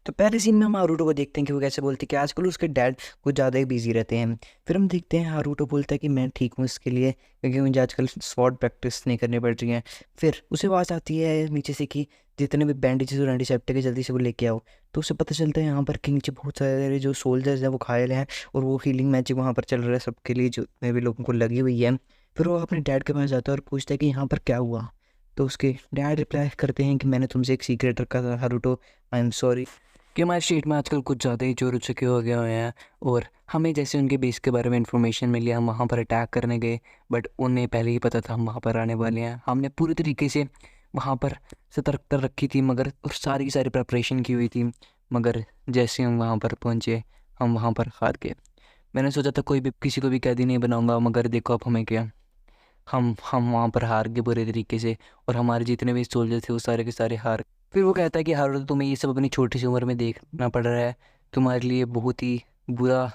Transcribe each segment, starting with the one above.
तो पहले सीन में हम हारूटो को देखते हैं कि वो कैसे बोलती है कि आजकल उसके डैड कुछ ज़्यादा ही बिजी रहते हैं। फिर हम देखते हैं हारूटो बोलता है कि मैं ठीक हूँ इसके लिए, क्योंकि मुझे आजकल स्वॉर्ड प्रैक्टिस नहीं करनी पड़ रही है। फिर उसे आवाज़ आती है नीचे से कि जितने भी बैंडेजेस और एंटीसेप्टिक है जल्दी से वो लेके आओ। तो उसे पता चलता है यहाँ पर कि नीचे बहुत सारे जो सोल्जर्स हैं वो घायल हैं, और वो हीलिंग मैजिक वहाँ पर चल रहा है सबके लिए, जितने भी लोगों को लगी हुई है। फिर वो अपने डैड के पास जाता है और पूछता है कि यहाँ पर क्या हुआ। तो उसके डैड रिप्लाई करते हैं कि मैंने तुमसे एक सीक्रेट रखा था हारूटो, आई एम सॉरी कि हमारे स्टेट में आजकल कुछ ज़्यादा ही चोर उचक्के हो गए हुए हैं, और हमें जैसे उनके बेस के बारे में इन्फॉर्मेशन मिली हम वहाँ पर अटैक करने गए, बट उन्हें पहले ही पता था हम वहाँ पर आने वाले हैं। हमने पूरी तरीके से वहाँ पर सतर्कता रखी थी, मगर और सारी की सारी प्रिपरेशन की हुई थी, मगर जैसे हम वहाँ पर पहुँचे हम वहाँ पर हार गए। मैंने सोचा था कोई भी किसी को भी कैदी नहीं बनाऊंगा, मगर देखो अब हमें क्या, हम वहाँ पर हार गए बुरे तरीके से, और हमारे जितने भी सोल्जर थे वो सारे के सारे हार। फिर वो कहता है कि हारो, तुम्हें ये सब अपनी छोटी सी उम्र में देखना पड़ रहा है, तुम्हारे लिए बहुत ही बुरा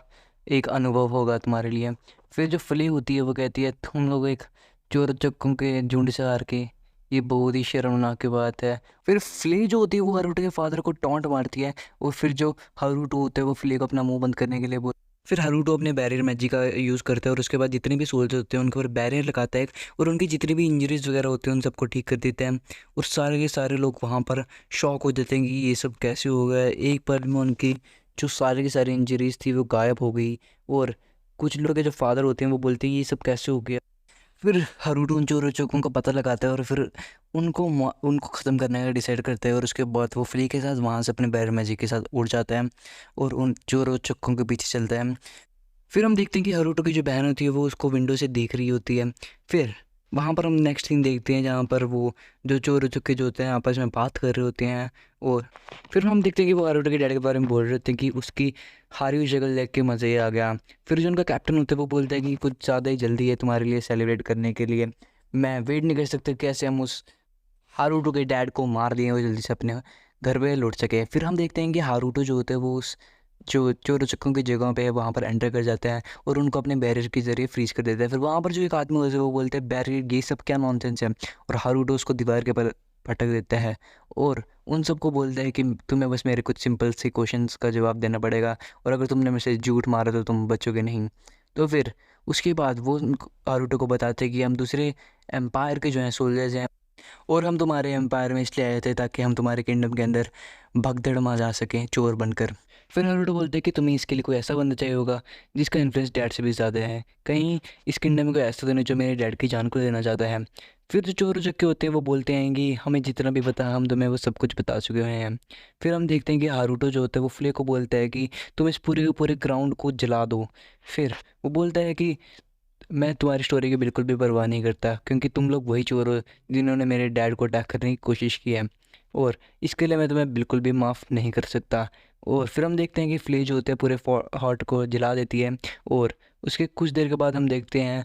एक अनुभव होगा तुम्हारे लिए। फिर जो फली होती है वो कहती है तुम लोग एक चोर चक्कों के झुंड से हार के, ये बहुत ही शर्मनाक की बात है। फिर फ्ले जो होती है वो हारूटो के फादर को टॉन्ट मारती है, और फिर जो हारूटो होता है वो फ्ले को अपना मुंह बंद करने के लिए फिर हारूटो अपने बैरियर मैजिक का यूज़ करता है, और उसके बाद जितने भी सोल्जर होते हैं उनके ऊपर बैरियर लगाता है, और उनकी जितनी भी इंजरीज वगैरह होती हैं उन सबको ठीक कर देता है। और सारे के सारे लोग वहाँ पर शॉक हो जाते हैं कि ये सब कैसे हो गया। एक पल में उनकी जो सारी की सारी इंजरीज थी वो गायब हो गई, और कुछ लोग के जो फादर होते हैं वो बोलते हैं ये सब कैसे हो गया। फिर हारूटो उन चोरों चौकों का पता लगाता है, और फिर उनको ख़त्म करने का डिसाइड करता है, और उसके बाद वो फ्ली के साथ वहाँ से अपने बैर मैजिक के साथ उड़ जाता है और उन चोरों चक्कों के पीछे चलता है। फिर हम देखते हैं कि हारूटो की जो बहन होती है वो उसको विंडो से देख रही होती है। फिर वहाँ पर हम नेक्स्ट सीन देखते हैं जहाँ पर वो जो चोर चुक्के जो होते हैं आपस में बात कर रहे होते हैं, और फिर हम देखते हैं कि वो हारूटो के डैड के बारे में बोल रहे होते हैं कि उसकी हारी हुई शक्ल देख के मज़े ही आ गया। फिर जो उनका कैप्टन होता है वो बोलता है कि कुछ ज़्यादा ही जल्दी है तुम्हारे लिए सेलिब्रेट करने के लिए, मैं वेट नहीं कर सकता कैसे हम उस हारूटो के डैड को मार दिए वो जल्दी से अपने घर पे लौट सके। फिर हम देखते हैं कि हारूटो जो होता है वो उस जो चोरों चक्कों की जगह पे है वहाँ पर एंटर कर जाता है, और उनको अपने बैरियर के ज़रिए फ्रीज कर देता है। फिर वहाँ पर जो एक आदमी होता है वो बोलते हैं बैरियर ये सब क्या नॉनसेंस है, और हारूटो उसको दीवार के पर पटक देता है, और उन सबको बोलता है कि तुम्हें बस मेरे कुछ सिंपल से क्वेश्चंस का जवाब देना पड़ेगा, और अगर तुमने मेरे से झूठ मारा तो तुम बचोगे नहीं। तो फिर उसके बाद वो हारूटो को बताते हैं कि हम दूसरे एम्पायर के जो हैं सोल्जर्स हैं, और हम तुम्हारे एम्पायर में इसलिए आए थे ताकि हम तुम्हारे किंगडम के अंदर भगदड़ में जा सकें चोर बनकर। फिर नारुतो बोलते हैं कि तुम्हें इसके लिए कोई ऐसा बंदा चाहिए होगा जिसका इन्फ्लुएंस डैड से भी ज़्यादा है, कहीं इस किंगडम में कोई ऐसा तो नहीं जो मेरे डैड की जान को देना चाहता है। फिर जो चोर उचक्के होते हैं वो बोलते हैं कि हमें जितना भी पता हम तुम्हें वो सब कुछ बता चुके हुए हैं। फिर हम देखते हैं कि हारूटो जो होता है वो फ्ले को बोलता है कि तुम इस पूरे के पूरे ग्राउंड को जला दो। फिर वो बोलता है कि मैं तुम्हारी स्टोरी की बिल्कुल भी परवाह नहीं करता, क्योंकि तुम लोग वही चोर हो जिन्होंने मेरे डैड को अटैक करने की कोशिश की है, और इसके लिए मैं तुम्हें बिल्कुल भी माफ़ नहीं कर सकता। और फिर हम देखते हैं कि फ्ले जो होते हैं पूरे हॉट को जला देती है, और उसके कुछ देर के बाद हम देखते हैं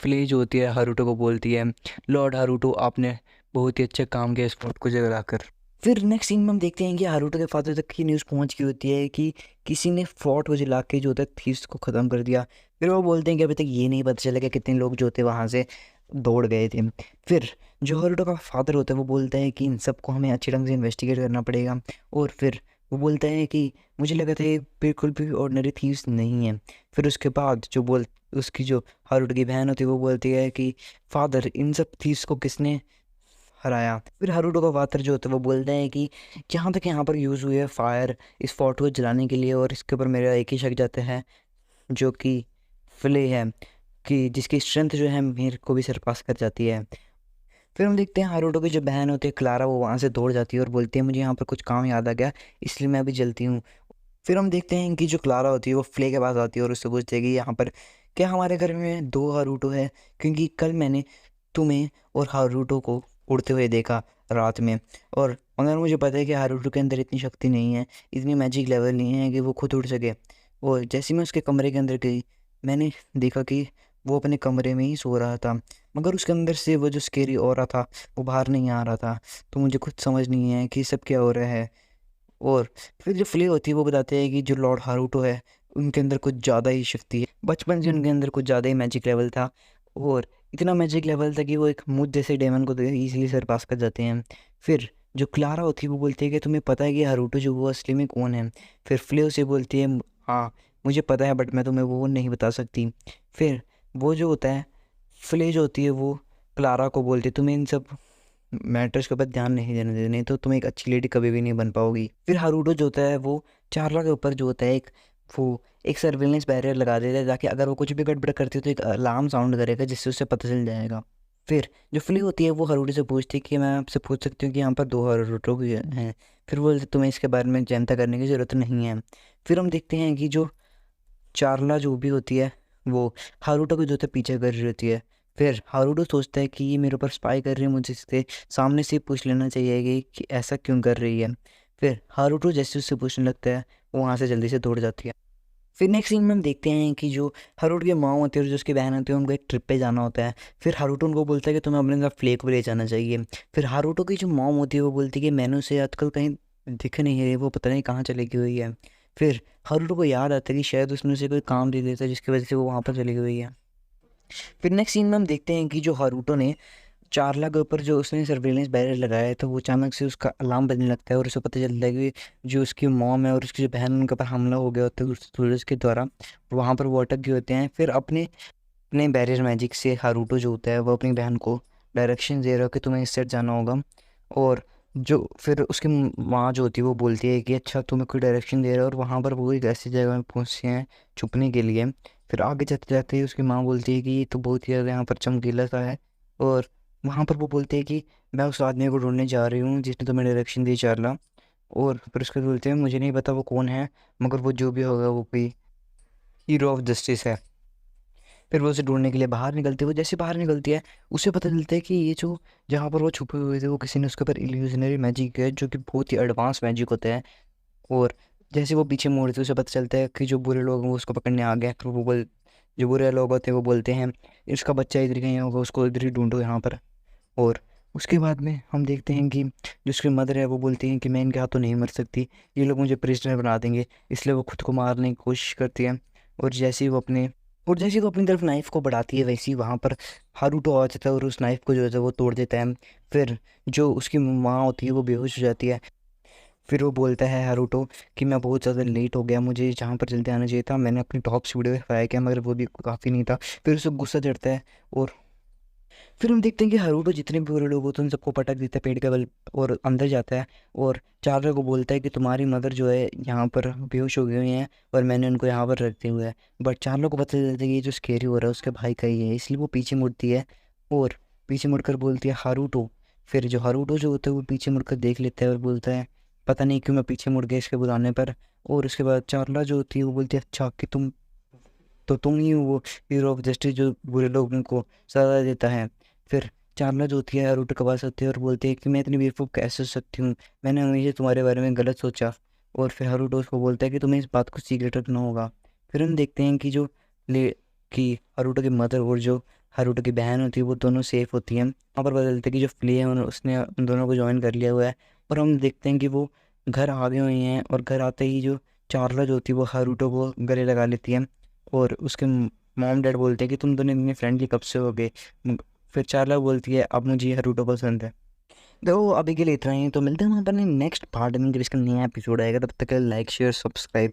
फ्ले जो होती है हारूटो को बोलती है लॉर्ड हारूटो आपने बहुत ही अच्छा काम किया इस फोर्ट को जलाकर। फिर नेक्स्ट सीन में हम देखते हैं कि हारूटो के फादर तक की न्यूज़ पहुंच गई होती है कि किसी ने फोर्ट को जला के जो होता है थीव्स को ख़त्म कर दिया। फिर वो बोलते हैं कि अभी तक ये नहीं पता चला कि कितने लोग जो थे वहाँ से दौड़ गए थे। फिर जो हारूटो का फादर होता है वो बोलता है कि इन सबको हमें अच्छे ढंग से इन्वेस्टिगेट करना पड़ेगा, और फिर वो बोलता है कि मुझे लगा था ये बिल्कुल भी ऑर्डिनरी थीव्स नहीं है। फिर उसके बाद जो बोल उसकी जो हारूटो की बहन होती है वो बोलती है कि फादर इन सब थीव्स को किसने हराया। फिर हारूटो का फादर जो होता है वो बोलते हैं कि जहाँ तक यहाँ पर यूज़ हुई है फायर इस फोर्ट को जलाने के लिए, और इसके ऊपर मेरा एक ही शक जाता है जो कि फ्ले है, कि जिसकी स्ट्रेंथ जो है मेरे को भी सरपास कर जाती है। फिर हम देखते हैं हारूटो की जो बहन होती है क्लारा वो वहाँ से दौड़ जाती है और बोलती है मुझे यहाँ पर कुछ काम याद आ गया इसलिए मैं अभी जलती हूँ। फिर हम देखते हैं कि जो क्लारा होती है वो फ्ले के पास आती है और उससे पूछती है कि यहाँ पर क्या हमारे घर में दो हारूटो है, क्योंकि कल मैंने तुम्हें और हारूटो को उड़ते हुए देखा रात में, और मगर मुझे पता है कि हारूटो के अंदर इतनी शक्ति नहीं है, इतनी मैजिक लेवल नहीं है कि वो खुद उड़ सके। और जैसे मैं उसके कमरे के अंदर गई मैंने देखा कि वो अपने कमरे में ही सो रहा था, मगर उसके अंदर से वो जो स्केरी ऑरा था वो बाहर नहीं आ रहा था। तो मुझे कुछ समझ नहीं है कि सब क्या हो रहा है। और फिर जो फ्ले होती है वो बताते हैं कि जो लॉर्ड हारूटो है उनके अंदर कुछ ज़्यादा ही शक्ति है, बचपन से उनके अंदर कुछ ज़्यादा ही मैजिक लेवल था, और इतना मैजिक लेवल था कि वो एक मुझ जैसे डेमन को ईजिली सरपास कर जाते हैं। फिर जो क्लारा होती है वो बोलती है कि तुम्हें पता है कि हारूटो जो वो असली में कौन है। फिर फ्ले उसे बोलती है हाँ मुझे पता है बट मैं तुम्हें वो नहीं बता सकती। फिर वो जो होता है फ्ले जो होती है वो क्लारा को बोलती है तुम्हें इन सब मैटर्स के ऊपर ध्यान नहीं देने देने, नहीं तो तुम एक अच्छी लेडी कभी भी नहीं बन पाओगी। फिर हारूटो जो होता है वो चार्ला के ऊपर जो होता है वो एक सर्विलेंस बैरियर लगा देता है ताकि अगर वो कुछ भी गड़बड़ करती है तो एक अलार्म साउंड करेगा जिससे उसे पता चल जाएगा। फिर जो फ्ली होती है वो हारूटो से पूछती है कि मैं आपसे पूछ सकती हूँ कि यहाँ पर दो हारूटो भी हैं। फिर वो बोलते तुम्हें इसके बारे में चिंता करने की ज़रूरत नहीं है। फिर हम देखते हैं कि जो चारला जो भी होती है वो हारूटो को जो होता है पीछे कर रही होती है। फिर हारूटो सोचता है कि ये मेरे ऊपर स्पाई कर रही है, मुझे इससे सामने से पूछ लेना चाहिए कि ऐसा क्यों कर रही है। फिर हारूटो जैसे उससे पूछने लगता है वो वहाँ से जल्दी से दौड़ जाती है। फिर नेक्स्ट सीन में हम देखते हैं कि जो हारूटो की माँ होती है और जो उसकी बहन होती है उनको एक ट्रिप पे जाना होता है। फिर हारूटो उनको बोलता है कि तुम्हें अपने साथ फ्ले को ले जाना चाहिए। फिर हारूटो की जो मॉम होती है वो बोलती है कि मैंने उसे आजकल कहीं दिख नहीं रही, वो पता नहीं कहाँ चली गई हुई है। फिर हारूटो को याद आता है कि शायद उसने उसे कोई काम दे देता है जिसकी वजह से वो वहाँ पर चली गई हुई है। फिर नेक्स्ट सीन में हम देखते हैं कि जो हारूटो ने चारला के ऊपर जो उसने सर्वेलेंस बैरियर लगाया है तो वो अचानक से उसका अलार्म बजने लगता है और उसे पता चलता है कि जो उसकी मॉम है और उसकी जो बहन उनके ऊपर हमला हो गया होता है उस सूरज के द्वारा। वहाँ पर वो अटक गए होते हैं। फिर अपने अपने बैरियर मैजिक से हारूटो जो होता है वो अपनी बहन को डायरेक्शन दे रहा है कि तुम्हें इस साइड जाना होगा। और जो फिर उसकी माँ जो होती है वो बोलती है कि अच्छा तुम्हें कोई डायरेक्शन दे रहा है और वहाँ पर वो एक ऐसी जगह में पहुँचते हैं छुपने के लिए। फिर आगे जाते जाते ही उसकी माँ बोलती है कि ये तो बहुत ही ज़्यादा यहाँ पर चमकीला सा है। और वहाँ पर वो बोलते हैं कि मैं उस आदमी को ढूंढने जा रही हूँ जिसने तुम्हें डायरेक्शन दी चारला। और फिर उसके बोलते हैं मुझे नहीं पता वो कौन है मगर वो जो भी होगा वो कोई हीरो ऑफ जस्टिस है। फिर वो उसे ढूंढने के लिए बाहर निकलती है। वो जैसे बाहर निकलती है उसे पता चलता है कि ये जो जहाँ पर वो छुपे हुए थे वो किसी ने उसके ऊपर इल्यूजनरी मैजिक है जो कि बहुत ही एडवांस मैजिक होता है। और जैसे वो पीछे मोड़ते उसे पता चलता है कि जो बुरे लोग हैं वो उसको पकड़ने आ गए। फिर वो बोल जो बुरे लोग होते हैं वो बोलते हैं इसका बच्चा इधर कहीं होगा उसको इधर ही ढूंढो यहाँ पर। और उसके बाद में हम देखते हैं कि जो उसकी मदर है वो बोलती हैं कि मैं इनके हाथों नहीं मर सकती, ये लोग मुझे प्रिजनर बना देंगे, इसलिए वो खुद को मारने की कोशिश करती है। और जैसे ही वो अपने और जैसे ही वो अपनी तरफ नाइफ़ को बढ़ाती है वैसे ही वहाँ पर हारूटो आ जाता है और उस नाइफ़ को जो है वो तोड़ देता है। फिर जो उसकी माँ होती है वो बेहोश हो जाती है। फिर वो बोलता है हारूटो कि मैं बहुत ज़्यादा लेट हो गया, मुझे जहाँ पर जल्दी आना चाहिए था, मैंने अपनी टॉप स्पीड में फायर किया मगर वो भी काफ़ी नहीं था। फिर उसे गुस्सा चढ़ता है और फिर हम देखते हैं कि हारूटो जितने भी बुरे लोग होते हैं उन सबको पटक देता है पेड़ के बल और अंदर जाता है। और चार्लो को बोलता है कि तुम्हारी मदर जो है यहाँ पर बेहोश हो गई हुई हैं और मैंने उनको यहाँ पर रखते हुए है। बट चार्लो को पता चलता है कि ये जो स्केरी हो रहा है उसके भाई का ही है, इसलिए वो पीछे मुड़ती है और पीछे मुड़कर बोलती है हारूटो। फिर जो हारूटो जो होता है वो पीछे मुड़कर देख लेता है और बोलता है पता नहीं क्यों मैं पीछे मुड़ गया इसके बुलाने पर। और उसके बाद चार्ला जो होती है वो बोलती है अच्छा कि तुम ही हो वो हीरो ऑफ जस्टिस जो बुरे लोगों को सजा देता है। फिर चावला जो होती है हारूटो के पास आती है और बोलती है कि मैं इतनी बेवकूफ़ कैसे हो सकती हूँ, मैंने हमेशा तुम्हारे बारे में गलत सोचा। और फिर हारूटो उसको बोलता है कि तुम्हें इस बात को सीक्रेट रखना होगा। फिर हम देखते हैं कि जो ले कि हारूटो की मदर और जो हारूटो की बहन होती है वो दोनों सेफ होती हैं। वहाँ पर बदलते कि जो फ्ली है उसने उन दोनों को ज्वाइन कर लिया हुआ है। और हम देखते हैं कि वो घर आ गए हुए हैं और घर आते ही जो चारला जो होती है वो हारूटो को गले लगा लेती है। और उसके मॉम डैड बोलते हैं कि तुम दोनों इतने फ्रेंडली कब से हो गए। फिर चार्ला बोलती है अब मुझे हरूटो पसंद है। तो अभी के लिए इतना ही, तो मिलते हैं हम अपने नेक्स्ट पार्ट में जब इसका नया एपिसोड आएगा। तब तक लाइक शेयर सब्सक्राइब